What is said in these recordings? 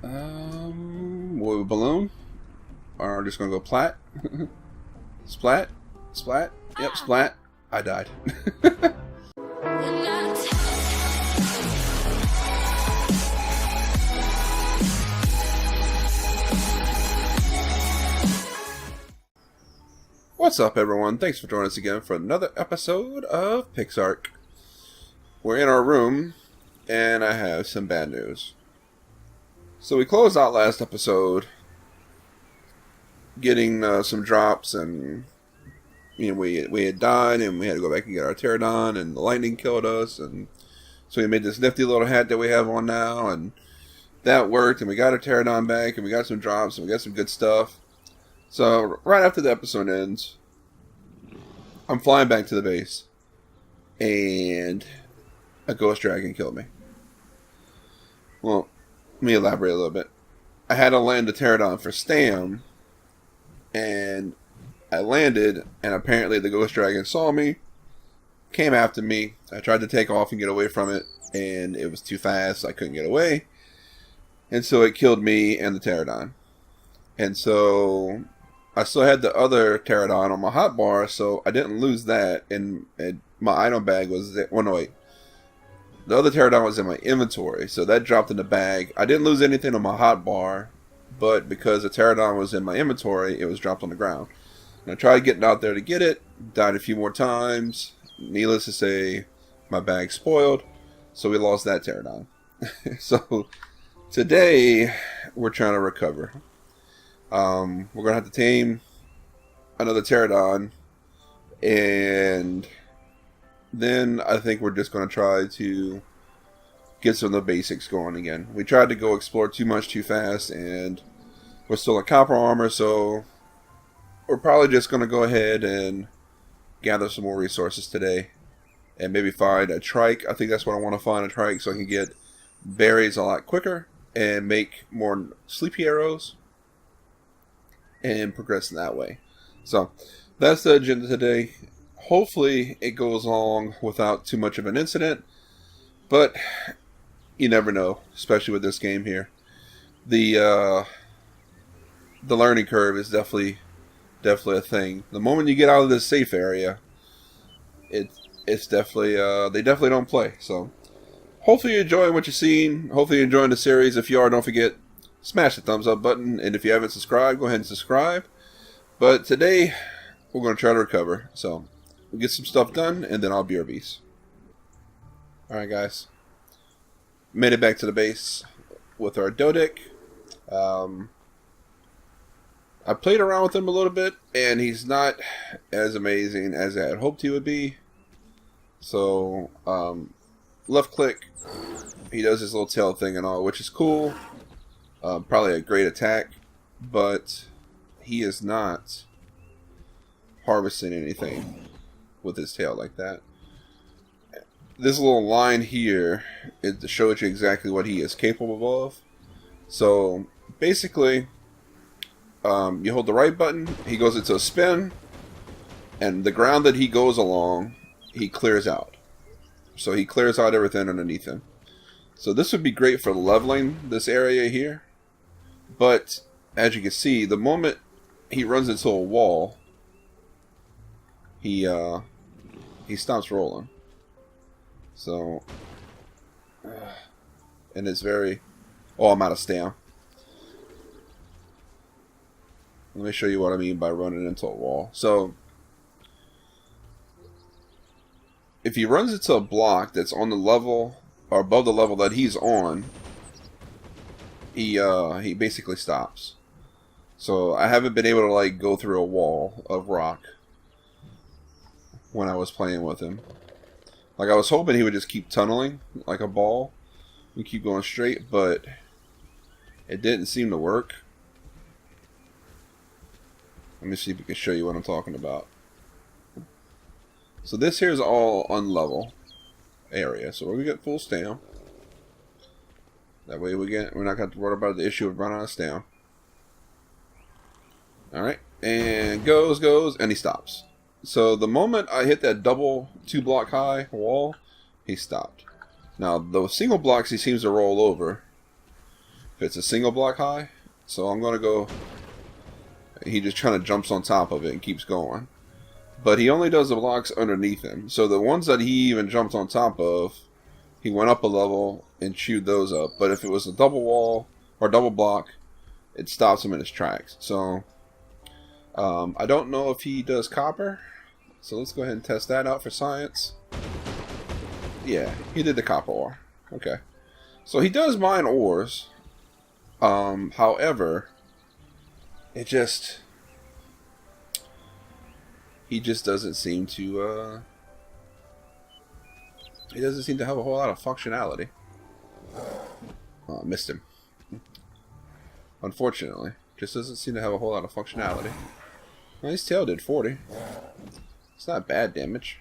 With a balloon? Or just gonna go plat? Splat? Splat? Yep, splat. I died. What's up, everyone? Thanks for joining us again for another episode of PixARK. We're in our room, and I have some bad news. So we closed out last episode getting some drops, and we had died, and we had to go back and get our pterodon, and the lightning killed us, and so we made this nifty little hat that we have on now, and that worked, and we got our pterodon back, and we got some drops, and we got some good stuff. So, right after the episode ends, I'm flying back to the base, and a ghost dragon killed me. Well, let me elaborate a little bit. I had to land a pterodon for Tame, and I landed, and apparently the ghost dragon saw me, came after me. I tried to take off and get away from it, and it was too fast, so I couldn't get away. And so it killed me and the pterodon. And so I still had the other pterodon on my hotbar, so I didn't lose that. And my item bag was there. Well, no, wait. The other pterodon was in my inventory, so that dropped in the bag. I didn't lose anything on my hotbar, but because the pterodon was in my inventory, it was dropped on the ground. And I tried getting out there to get it, died a few more times. Needless to say, my bag spoiled, so we lost that pterodon. So today, we're trying to recover. We're going to have to tame another pterodon, and then I think we're just going to try to get some of the basics going again. We tried to go explore too much too fast, and we're still in copper armor, so we're probably just going to go ahead and gather some more resources today, and maybe find a trike. I think that's what I want to find, a trike, so I can get berries a lot quicker, and make more sleepy arrows, and progress in that way. So that's the agenda today. Hopefully it goes along without too much of an incident, but you never know, especially with this game here. The learning curve is definitely a thing. The moment you get out of this safe area, it's definitely they definitely don't play. So hopefully you're enjoying what you're seeing. Hopefully you're enjoying the series. If you are, don't forget, smash the thumbs up button, and if you haven't subscribed, go ahead and subscribe. But today, we're going to try to recover. So, we'll get some stuff done, and then I'll BRBs. Alright guys, made it back to the base with our Doedic. I played around with him a little bit, and he's not as amazing as I had hoped he would be. So, left click, he does his little tail thing and all, which is cool. Probably a great attack, but he is not harvesting anything with his tail like that. This little line here, it shows you exactly what he is capable of. So basically, you hold the right button, he goes into a spin, and the ground that he goes along, he clears out. So he clears out everything underneath him. So this would be great for leveling this area here. But, as you can see, the moment he runs into a wall, he stops rolling. So, and it's very... Oh, I'm out of stamina. Let me show you what I mean by running into a wall. So, if he runs into a block that's on the level, or above the level that he's on, he basically stops. So I haven't been able to like go through a wall of rock when I was playing with him. Like I was hoping he would just keep tunneling like a ball and keep going straight, but it didn't seem to work. Let me see if we can show you what I'm talking about. So this here is all unlevel area, so we get full stam. That way we're not going to worry about the issue of running out of stam. Alright, and goes, and he stops. So the moment I hit that double 2-block high wall, he stopped. Now, the single blocks he seems to roll over. if it's a single block high. So I'm going to go... He just kind of jumps on top of it and keeps going. But he only does the blocks underneath him. So the ones that he even jumped on top of, he went up a level and chewed those up. But if it was a double wall or double block, it stops him in his tracks. So I don't know if he does copper. So let's go ahead and test that out for science. Yeah, he did the copper ore. Okay. So he does mine ores. However, it just... He just doesn't seem to, he doesn't seem to have a whole lot of functionality. Oh, I missed him. Unfortunately. Just doesn't seem to have a whole lot of functionality. Well, his tail did 40. It's not bad damage.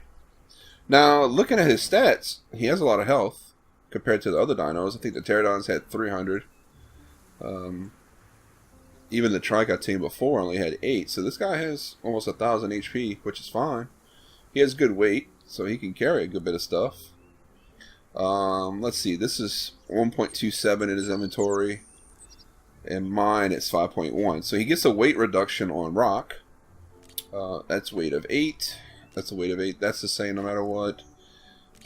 Now, looking at his stats, he has a lot of health compared to the other dinos. I think the pterodons had 300. Even the Trike I tamed before only had 8. So this guy has almost 1,000 HP, which is fine. He has good weight, so he can carry a good bit of stuff. Let's see. This is 1.27 in his inventory. And mine it's 5.1. So he gets a weight reduction on rock. That's weight of 8. That's a weight of 8. That's the same no matter what.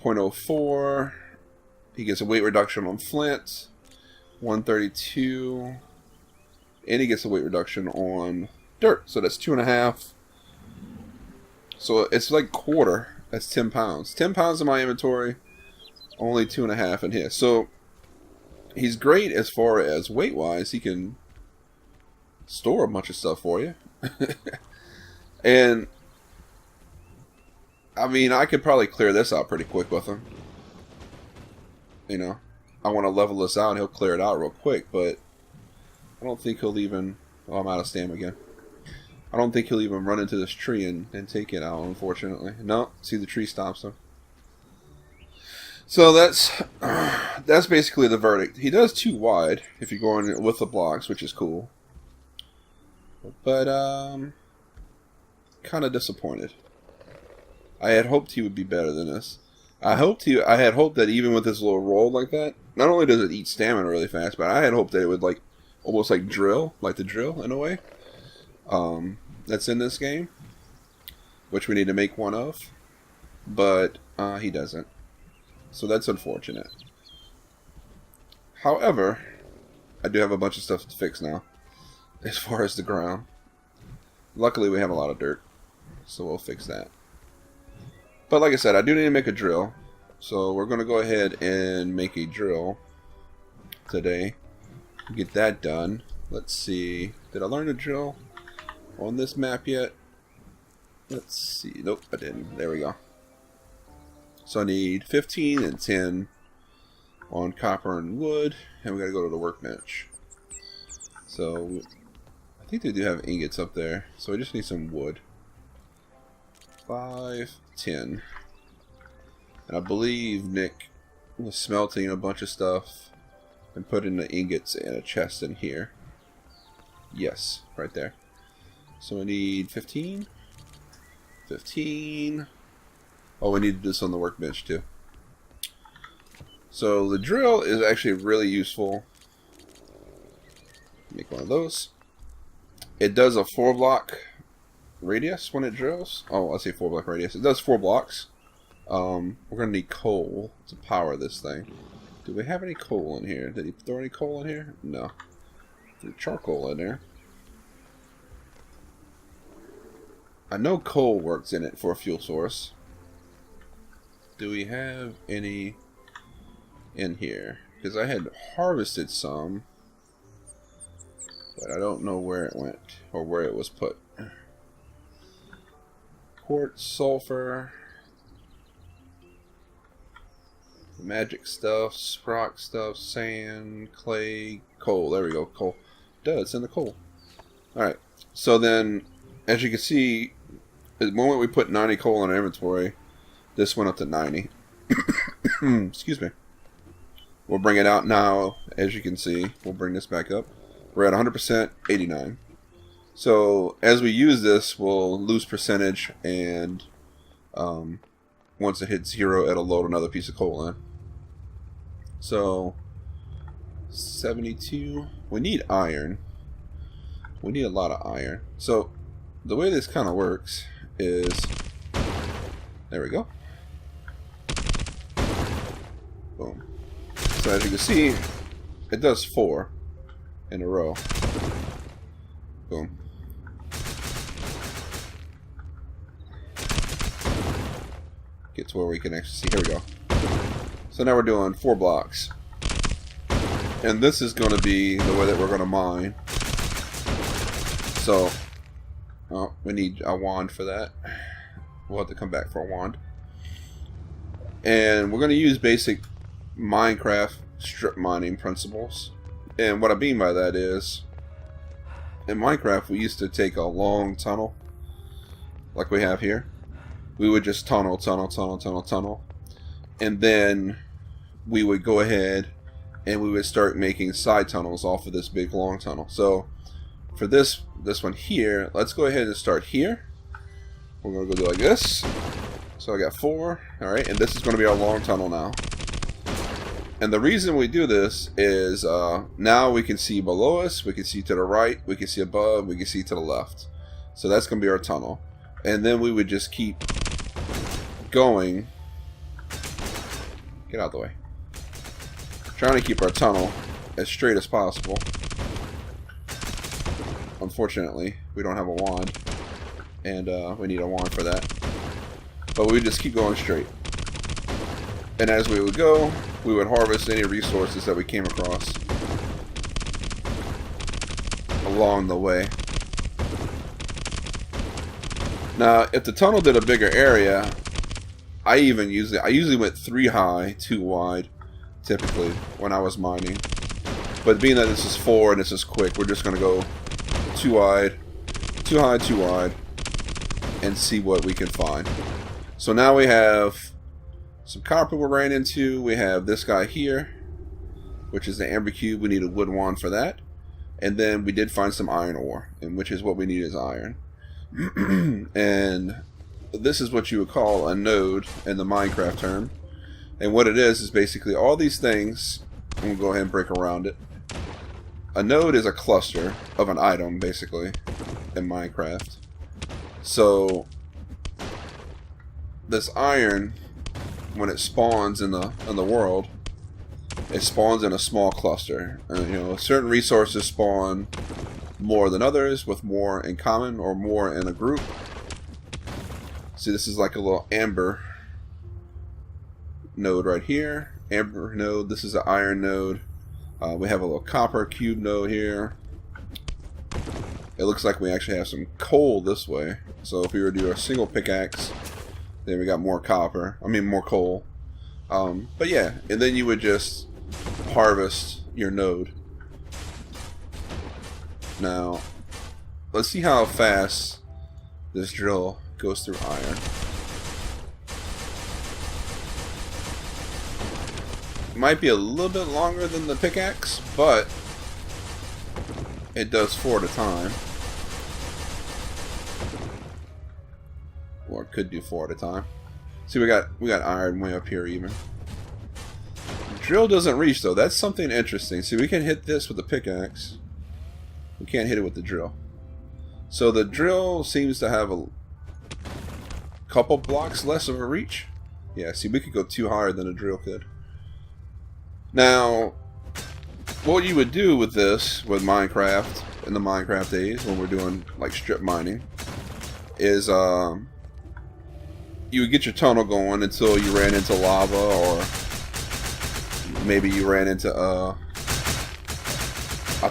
0.04. He gets a weight reduction on flint. 132. And he gets a weight reduction on dirt. So that's 2.5. So it's like quarter. That's 10 pounds. 10 pounds in my inventory. Only 2.5 in his. So he's great as far as weight-wise. He can store a bunch of stuff for you. And I mean, I could probably clear this out pretty quick with him. You know, I want to level this out and he'll clear it out real quick, but I don't think he'll even... Oh, I'm out of stamina again. I don't think he'll even run into this tree and take it out, unfortunately. No, see, the tree stops him. So that's basically the verdict. He does too wide if you're going with the blocks, which is cool. But, kind of disappointed. I had hoped he would be better than this. I had hoped that even with this little roll like that, not only does it eat stamina really fast, but I had hoped that it would like almost like drill, like the drill in a way. That's in this game, which we need to make one of, but he doesn't. So that's unfortunate. However, I do have a bunch of stuff to fix now, as far as the ground. Luckily, we have a lot of dirt, so we'll fix that. But like I said, I do need to make a drill. So we're going to go ahead and make a drill today. Get that done. Let's see. Did I learn to drill on this map yet? Let's see. Nope, I didn't. There we go. So I need 15 and 10 on copper and wood. And we got to go to the workbench. So I think they do have ingots up there. So I just need some wood. 5, 10. And I believe Nick was smelting a bunch of stuff and putting the ingots in a chest in here. Yes, right there. So we need 15. 15. Oh, we need to do this on the workbench too. So the drill is actually really useful. Make one of those. It does a 4-block radius when it drills. Oh, I say 4-block radius. It does 4 blocks. We're gonna need coal to power this thing. Do we have any coal in here? Did he throw any coal in here? No. There's charcoal in there. I know coal works in it for a fuel source. Do we have any in here? Because I had harvested some, but I don't know where it went or where it was put. Quartz, sulfur, magic stuff, rock stuff, sand, clay, coal. There we go, coal. Duh, it's in the coal. Alright, so then, as you can see, the moment we put 90 coal in our inventory, this went up to 90. Excuse me. We'll bring it out now, as you can see. We'll bring this back up. We're at 100%, 89. So, as we use this, we'll lose percentage, and once it hits 0, it'll load another piece of coal in. So 72. We need iron. We need a lot of iron. So the way this kind of works is, there we go. Boom. So as you can see, it does 4 in a row. Boom. Get to where we can actually see. Here we go. So now we're doing 4 blocks. And this is going to be the way that we're going to mine. So, we need a wand for that. We'll have to come back for a wand. And we're going to use basic Minecraft strip mining principles. And what I mean by that is, in Minecraft we used to take a long tunnel, like we have here. We would just tunnel. And then we would go ahead and we would start making side tunnels off of this big long tunnel. So for this one here, let's go ahead and start here. We're going to go do like this. So I got 4. Alright, and this is going to be our long tunnel now. And the reason we do this is now we can see below us, we can see to the right, we can see above, we can see to the left. So that's going to be our tunnel. And then we would just keep going. Get out of the way. Trying to keep our tunnel as straight as possible. Unfortunately, we don't have a wand, and we need a wand for that. But we just keep going straight. And as we would go, we would harvest any resources that we came across along the way. Now, if the tunnel did a bigger area, I usually went 3 high, 2 wide, typically, when I was mining. But being that this is 4 and this is quick, we're just going to go 2 wide, 2 high, 2 wide, and see what we can find. So now we have some copper we ran into. We have this guy here, which is the amber cube. We need a wood wand for that. And then we did find some iron ore, and which is what we need is iron. And this is what you would call a node in the Minecraft term. And what it is basically all these things. I'm going to go ahead and break around it. A node is a cluster of an item, basically, in Minecraft. So this iron, when it spawns in the world, it spawns in a small cluster. And, you know, certain resources spawn more than others, with more in common or more in a group. See, this is like a little amber node right here. Amber node. This is an iron node. We have a little copper cube node here. It looks like we actually have some coal this way. So if we were to do a single pickaxe, then we got more copper. I mean more coal. But yeah, and then you would just harvest your node. Now, let's see how fast this drill goes through iron. Might be a little bit longer than the pickaxe, but it does 4 at a time. Or it could do 4 at a time. See, we got iron way up here even. Drill doesn't reach though. That's something interesting. See, we can hit this with the pickaxe. We can't hit it with the drill. So the drill seems to have a couple blocks less of a reach. Yeah, see, we could go 2 higher than a drill could. Now, what you would do with this, with Minecraft, in the Minecraft days, when we're doing like strip mining, is you would get your tunnel going until you ran into lava, or maybe you ran into a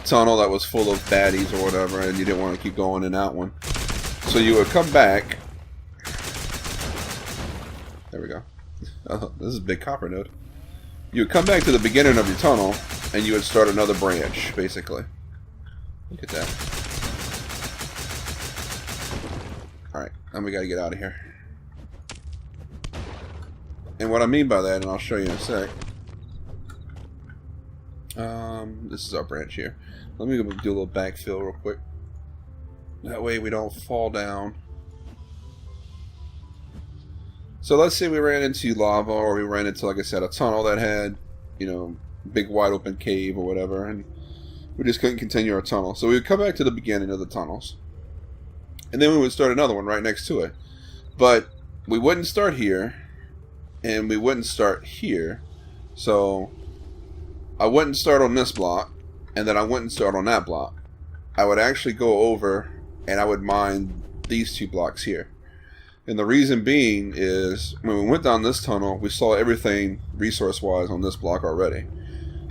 tunnel that was full of baddies or whatever, and you didn't want to keep going in that one. So you would come back. There we go. Oh, this is a big copper node. You would come back to the beginning of your tunnel, and you would start another branch, basically. Look at that. Alright, and we gotta get out of here. And what I mean by that, and I'll show you in a sec. This is our branch here. Let me do a little backfill real quick. That way we don't fall down. So let's say we ran into lava, or we ran into, like I said, a tunnel that had, you know, big wide open cave or whatever, and we just couldn't continue our tunnel. So we would come back to the beginning of the tunnels, and then we would start another one right next to it. But we wouldn't start here, and we wouldn't start here. So I wouldn't start on this block, and then I wouldn't start on that block. I would actually go over and I would mine these 2 blocks here. And the reason being is when we went down this tunnel, we saw everything resource-wise on this block already.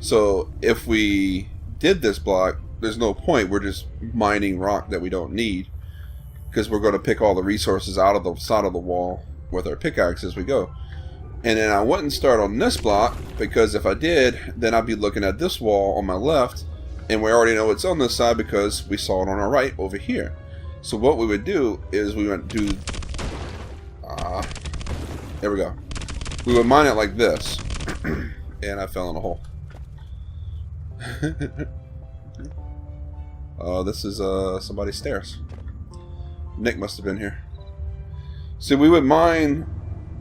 So if we did this block, there's no point. We're just mining rock that we don't need, because we're going to pick all the resources out of the side of the wall with our pickaxe as we go. And then I wouldn't start on this block, because if I did, then I'd be looking at this wall on my left, and we already know it's on this side because we saw it on our right over here. So what we would do is we would do... there we go. We would mine it like this. And I fell in a hole. This is somebody's stairs. Nick must have been here. So we would mine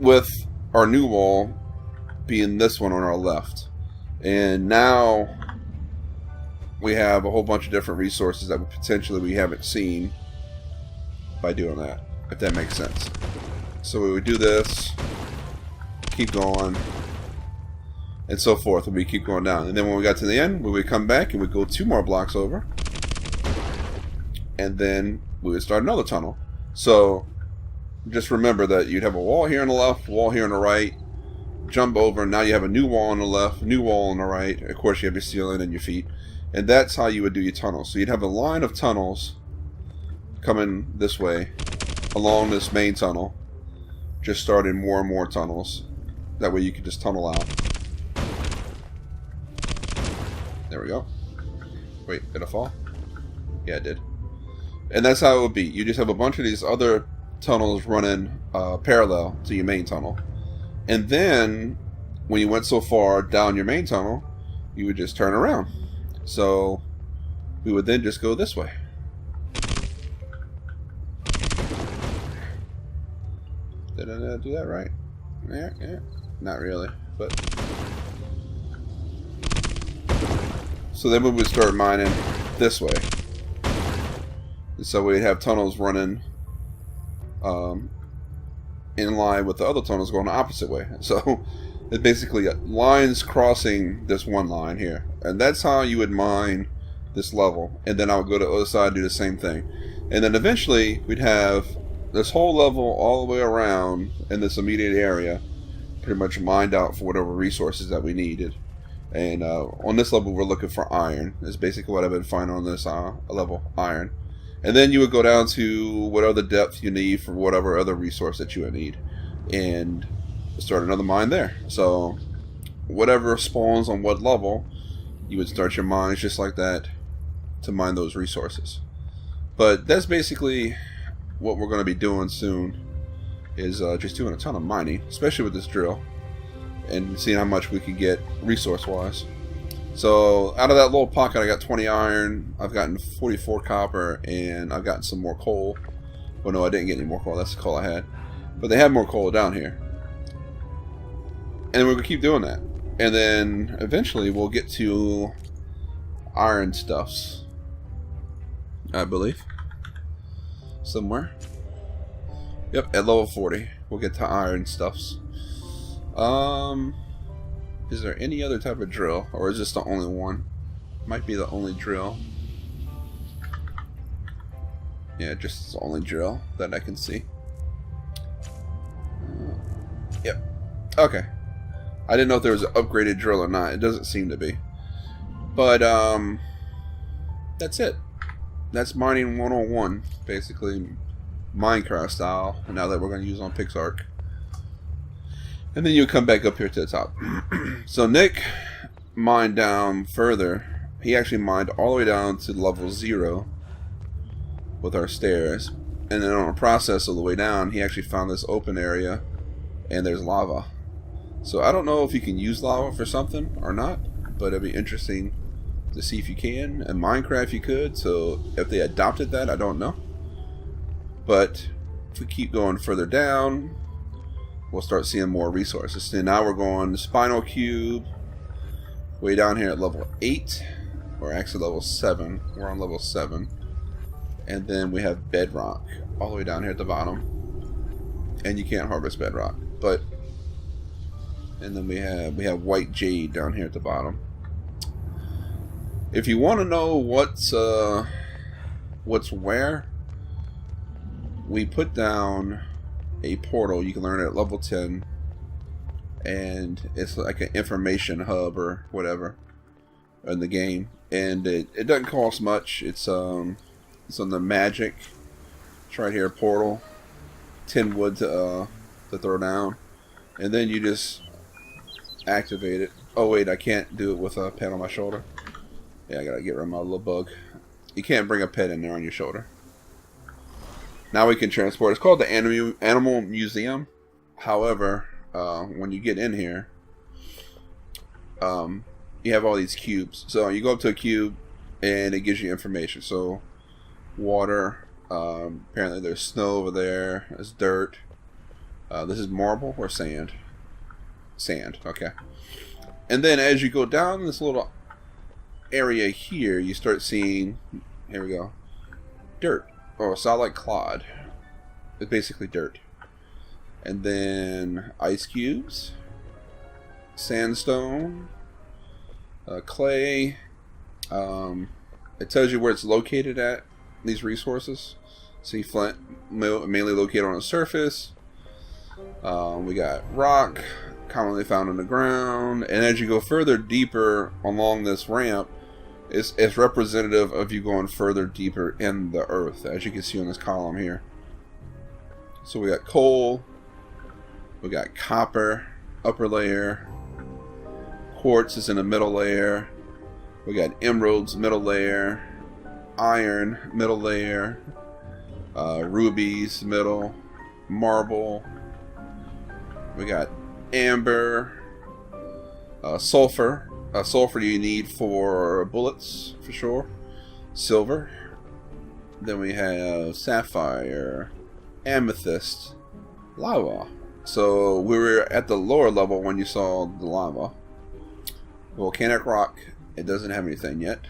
with our new wall being this one on our left. And now we have a whole bunch of different resources that potentially we haven't seen by doing that, if that makes sense. So we would do this, keep going, and so forth, and we keep going down. And then when we got to the end, we would come back and we'd go 2 more blocks over, and then we would start another tunnel. So just remember that you'd have a wall here on the left, wall here on the right, jump over, and now you have a new wall on the left, new wall on the right. Of course, you have your ceiling and your feet, and that's how you would do your tunnels. So you'd have a line of tunnels coming this way along this main tunnel, just starting more and more tunnels. That way you could just tunnel out. There we go. Wait, did I fall? Yeah, I did. And that's how it would be. You just have a bunch of these other tunnels running parallel to your main tunnel. And then, when you went so far down your main tunnel, you would just turn around. So, we would then just go this way. Did I do that right? Yeah. Not really, but... So then we would start mining this way. And so we'd have tunnels running in line with the other tunnels going the opposite way. So it's basically lines crossing this one line here. And that's how you would mine this level. And then I would go to the other side and do the same thing. And then eventually we'd have this whole level all the way around in this immediate area pretty much mined out for whatever resources that we needed. And on this level we're looking for iron. That's basically what I've been finding on this level, iron. And then you would go down to whatever depth you need for whatever other resource that you would need, and start another mine there. So whatever spawns on what level, you would start your mines just like that to mine those resources. But that's basically what we're going to be doing soon, is just doing a ton of mining, especially with this drill, and seeing how much we can get resource wise. So out of that little pocket I got 20 iron, I've gotten 44 copper, and I've gotten some more coal. Well, no, I didn't get any more coal, that's the coal I had, but they have more coal down here. And we're going to keep doing that, and then eventually we'll get to iron stuffs, I believe, somewhere. Yep, at level 40 we'll get to iron stuffs. Is there any other type of drill, or is this the only one? Might be the only drill. Yeah, just the only drill that I can see. Yep. Okay. I didn't know if there was an upgraded drill or not. It doesn't seem to be. But that's it. That's mining 101, basically Minecraft style. Now that we're going to use on PixArk. And then you come back up here to the top. So Nick mined down further. He actually mined all the way down to level 0 with our stairs. And then on the process of the way down, he actually found this open area, and there's lava. So I don't know if you can use lava for something or not, but it'd be interesting to see if you can. In Minecraft you could, so if they adopted that, I don't know. But if we keep going further down, we'll start seeing more resources. And now we're going to Spinal Cube, Way down here at level 8, or actually level 7. We're on level 7. And then we have bedrock all the way down here at the bottom. And you can't harvest bedrock, but and then we have white jade down here at the bottom. If you want to know what's where, we put down a portal. You can learn it at level 10, and it's like an information hub or whatever in the game, and it doesn't cost much. It's on the magic. It's right here, portal. 10 wood to throw down, and then you just activate it. Oh wait, I can't do it with a pet on my shoulder. Yeah, I gotta get rid of my little bug. You can't bring a pet in there on your shoulder. Now we can transport. It's called the Animal Museum. However, when you get in here, you have all these cubes. So you go up to a cube, and it gives you information. So water. Apparently there's snow over there. There's dirt. This is marble or sand? Sand, okay. And then as you go down this little area here, you start seeing, here we go, dirt. Oh, solid clod. It's basically dirt. And then ice cubes, sandstone, clay. It tells you where it's located at, these resources. See, flint mainly located on the surface. We got rock, commonly found in the ground. And as you go further deeper along this ramp, it's representative of you going further deeper in the earth, as you can see on this column here. So we got coal, we got copper, upper layer, quartz is in the middle layer, we got emeralds, middle layer, iron, middle layer, rubies, middle, marble, we got amber, sulfur. Sulfur you need for bullets, for sure. Silver. Then we have sapphire, amethyst, lava. So we were at the lower level when you saw the lava. Volcanic rock. It doesn't have anything yet.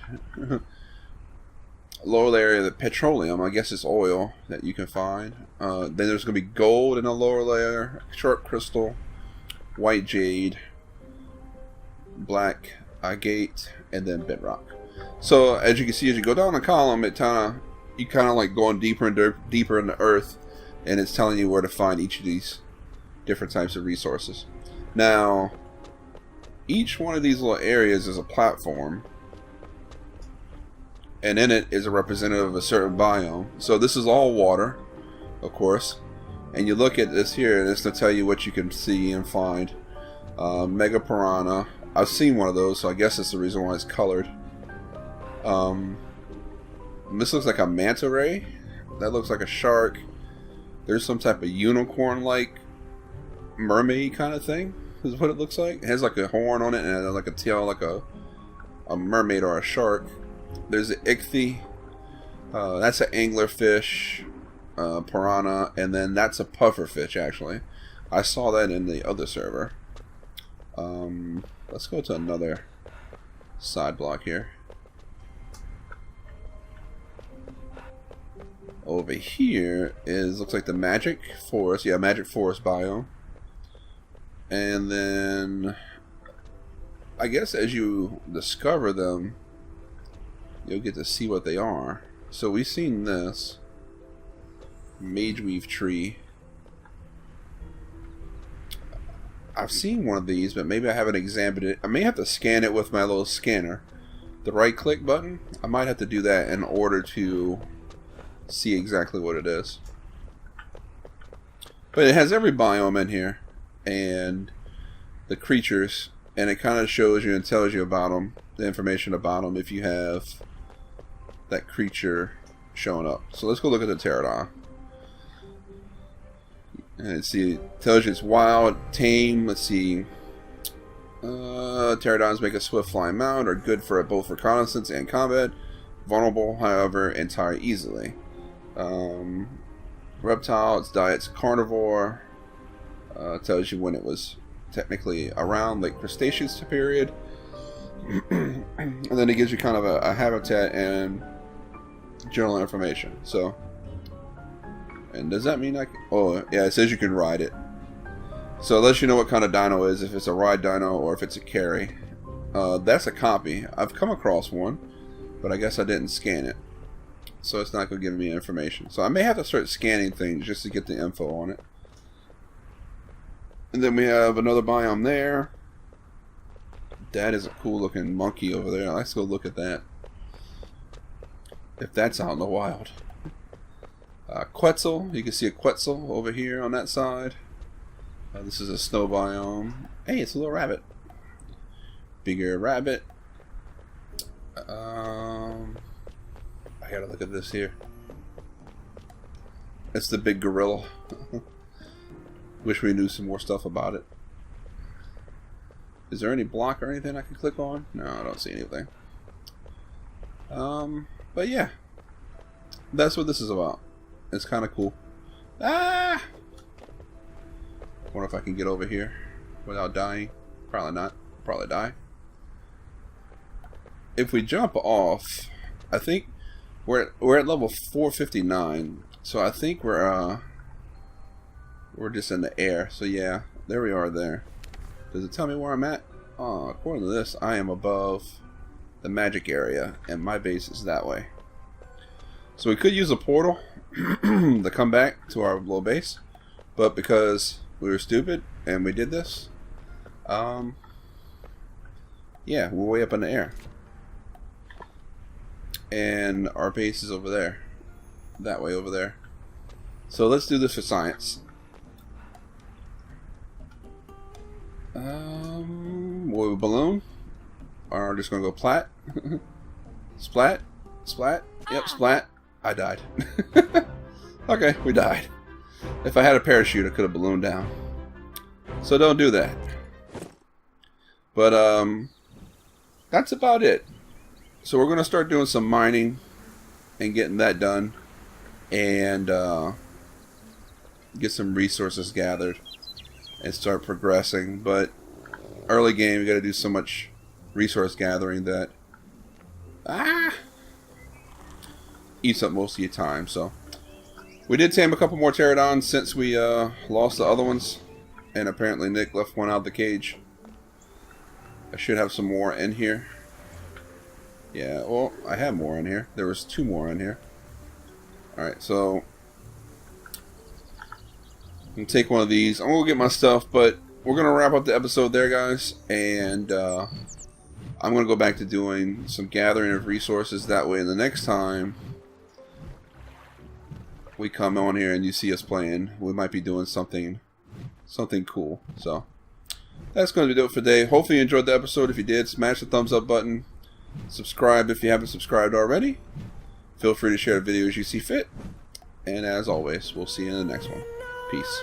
Lower layer, the petroleum. I guess it's oil that you can find. Then there's going to be gold in the lower layer. Sharp crystal. White jade. Black agate, and then bedrock. So as you can see, as you go down the column, you kind of like going deeper and deeper in the earth, and it's telling you where to find each of these different types of resources. Now, each one of these little areas is a platform, and in it is a representative of a certain biome. So this is all water, of course, and you look at this here, and it's to tell you what you can see and find. Mega piranha. I've seen one of those, so I guess that's the reason why it's colored. This looks like a manta ray. That looks like a shark. There's some type of unicorn-like mermaid kind of thing, is what it looks like. It has like a horn on it and like a tail, like a mermaid or a shark. There's an ichthy. That's an anglerfish, piranha, and then that's a pufferfish, actually. I saw that in the other server. Let's go to another side block here. Over here looks like the magic forest. Yeah, magic forest biome. And then I guess as you discover them, you'll get to see what they are. So we've seen this mageweave tree. I've seen one of these, but maybe I haven't examined it. I may have to scan it with my little scanner. The right click button, I might have to do that in order to see exactly what it is. But it has every biome in here, and the creatures, and it kind of shows you and tells you about them, the information about them, if you have that creature showing up. So let's go look at the pterodon. And see, it tells you it's wild, tame. Let's see. Pterodons make a swift flying mount, are good for both reconnaissance and combat. Vulnerable, however, and tire easily. Reptile, its diet's carnivore. Tells you when it was technically around, like Cretaceous period. And then it gives you kind of a habitat and general information. So, and does that mean I can, oh yeah, it says you can ride it. So it lets you know what kind of dino it is, if it's a ride dino or if it's a carry. That's a copy. I've come across one, but I guess I didn't scan it, so it's not going to give me information. So I may have to start scanning things just to get the info on it. And then we have another biome there. That is a cool looking monkey over there. Let's go look at that, if that's out in the wild. Quetzal, you can see a Quetzal over here on that side. This is a snow biome. Hey, it's a little rabbit. Bigger rabbit. I gotta look at this here. It's the big gorilla. Wish we knew some more stuff about it. Is there any block or anything I can click on? No, I don't see anything. But yeah, that's what this is about. It's kind of cool. Ah! Wonder if I can get over here without dying. Probably not. Probably die. If we jump off, I think we're at level 459. So I think we're just in the air. So yeah, there we are there. Does it tell me where I'm at? According to this, I am above the magic area, and my base is that way. So we could use a portal to come back to our little base, but because we were stupid and we did this, yeah, we're way up in the air, and our base is over there, that way over there. So let's do this for science. Will we balloon? Or just gonna go plat? Splat? Splat? Yep, splat. I died. Okay, we died. If I had a parachute, I could have ballooned down. So don't do that. But that's about it. So we're gonna start doing some mining and getting that done, and get some resources gathered and start progressing. But early game, you got to do so much resource gathering that eats up most of your time. So we did tame a couple more pterodons since we lost the other ones, and apparently Nick left one out of the cage. I should have some more in here. Yeah, well, I have more in here. There was 2 more in here. Alright, so I'm going to take one of these. I'm going to get my stuff, but we're going to wrap up the episode there, guys. And I'm going to go back to doing some gathering of resources. That way, the next time we come on here and you see us playing, we might be doing something cool. So that's going to do it for today. Hopefully you enjoyed the episode. If you did, smash the thumbs up button. Subscribe if you haven't subscribed already. Feel free to share the video as you see fit. And as always, we'll see you in the next one. Peace.